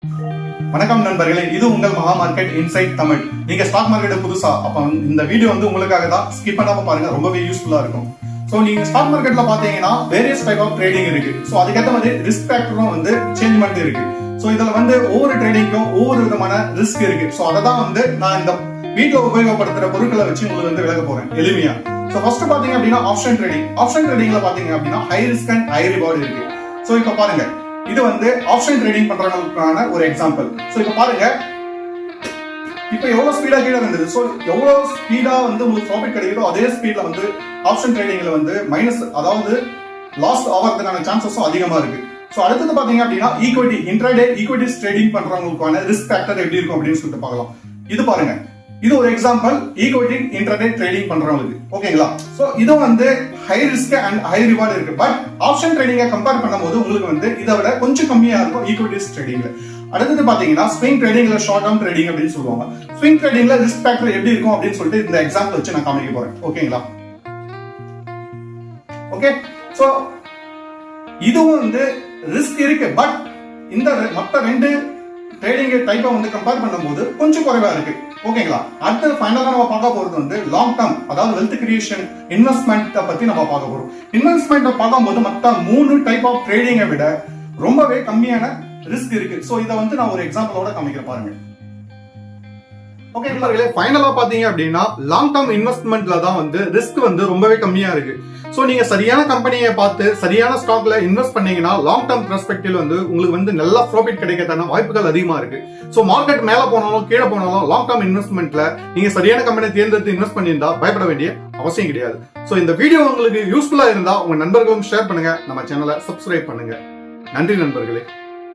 வணக்கம் நண்பர்களே, இது உங்கள் மகா மார்க்கெட் இன்சைட் தமிழ். நீங்க ஸ்டாக் மார்க்கெட் புதுசா அப்ப இந்த வீடியோ வந்து உங்களுக்காக தான். ஸ்கிப் பண்ணாம பாருங்க, ரொம்பவே யூஸ்ஃபுல்லா இருக்கும். சோ நீங்க ஸ்டாக் மார்க்கெட்ல பாத்தீங்கன்னா வேரியஸ் டைப் ஆஃப் ட்ரேடிங் இருக்கு. சோ அதுக்கேற்ற மாதிரி ரிஸ்க் ஃபேக்டரும் வந்து சேஞ்ச்மெண்ட் இருக்கு. சோ இதுல வந்து ஒவ்வொரு ட்ரேடிங்க்கும் ஒவ்வொரு விதமான ரிஸ்க் இருக்கு. சோ அதை தான் வந்து நான் இந்த வீடியோ உபயோகப்படுத்துற பொருட்களை வச்சு உங்களுக்கு வந்து விளக்க போறேன் எளிமையா. சோ ஃபர்ஸ்ட் பாத்தீங்க அப்படின்னா ஆப்ஷன் ட்ரேடிங். ஆப்ஷன் ட்ரேடிங்ல பாத்தீங்க அப்படின்னா high risk and high reward இருக்கு. சோ இப்ப பாருங்க, இது வந்து ஆப்ஷன் ட்ரேடிங் பண்றவங்களுக்கான ஒரு எக்ஸாம்பிள். சோ இப்ப பாருங்க, இப்ப எவ்வளவு ஸ்பீடா கீழே வந்தது. சோ எவ்வளவு ஸ்பீடா வந்து உங்களுக்கு ப்ராஃபிட் கிடைக்குதோ அதே ஸ்பீட்ல வந்து ஆப்ஷன் ட்ரேடிங்ல வந்து மைனஸ், அதாவது லாஸ் ஆகிறதுக்கான சான்சஸும் அதிகமா இருக்கு. சோ அடுத்தது பாத்தீங்க அப்படின்னா ஈக்விட்டி, இன்ட்ராடே ஈக்விட்டிஸ் ட்ரேடிங் பண்றவங்களுக்கான ரிஸ்க் ஃபேக்டர் எப்படி இருக்கும் அப்படின்னு சொல்லிட்டு பார்க்கலாம். இது பாருங்க, இது ஒரு எக்ஸாம்பிள் ஈக்விட்டி இன்ட்ராடே ட்ரேடிங் பண்றவங்களுக்கு. ஓகேங்களா? சோ இது வந்து high risk and high reward இருக்கு. பட் ஆப்ஷன் ட்ரேடிங்கை கம்பேர் பண்ணும்போது உங்களுக்கு வந்து இதை விட கொஞ்சம் கம்மியா இருக்கும் ஈக்விட்டிஸ் ட்ரேடிங்ல. அடுத்தது பாத்தீங்கன்னா ஸ்விங் ட்ரேடிங்ல ஷார்ட் டர்ம் ட்ரேடிங் அப்படின்னு சொல்லுவாங்க. ஸ்விங் ட்ரேடிங்ல ரிஸ்க் ஃபேக்டர் எப்படி இருக்கும் அப்படின்னு சொல்லிட்டு இந்த எக்ஸாம்பிள் வச்சு நான் காமிக்க போறேன். ஓகேங்களா? ஓகே, சோ இதுவும் வந்து ரிஸ்க் இருக்கு. பட் இந்த மற்ற ரெண்டு ட்ரேடிங் டைப்பை வந்து கம்பேர் பண்ணும்போது கொஞ்சம் குறைவா இருக்கு. ஓகேங்களா? அடுத்து ஃபைனலா நம்ம பார்க்க போறது வந்து லாங் டர்ம், அதாவது வெல்த் கிரியேஷன் இன்வெஸ்ட்மெண்ட் பத்தி நம்ம பார்க்க போறோம். இன்வெஸ்ட்மெண்ட் பார்க்கும்போது மற்ற மூணு டைப் ஆஃப் ட்ரேடிங்கை விட ரொம்பவே கம்மியான ரிஸ்க் இருக்கு. சோ இதை வந்து நான் ஒரு எக்ஸாம்பிளோட காமிக்கிறேன் பாருங்க. ஓகே, ஃபைனலா பாத்தீங்க அப்படின்னா லாங் டர்ம் இன்வெஸ்ட்மெண்ட்ல தான் வந்து ரிஸ்க் வந்து ரொம்பவே கம்மியா இருக்கு. சோ நீங்க சரியான கம்பெனியை பார்த்து சரியான ஸ்டாக்ல இன்வெஸ்ட் பண்ணீங்கன்னா லாங் டர்ம் பெர்ஸ்பெக்டிவ் வந்து உங்களுக்கு வந்து நல்ல ப்ராஃபிட் கிடைக்கிறதான வாய்ப்புகள் அதிகமா இருக்கு. சோ மார்க்கெட் மேல போனாலும் கீழே போனாலும் லாங் டர்ம் இன்வெஸ்ட்மெண்ட்ல நீங்க சரியான கம்பெனியை தேர்ந்தெடுத்து இன்வெஸ்ட் பண்ணியிருந்தா பயப்பட வேண்டிய அவசியம் கிடையாது. சோ இந்த வீடியோ உங்களுக்கு யூஸ்ஃபுல்லா இருந்தா உங்க நண்பர்களும் ஷேர் பண்ணுங்க, நம்ம சேனலை சப்ஸ்கிரைப் பண்ணுங்க. நன்றி நண்பர்களே.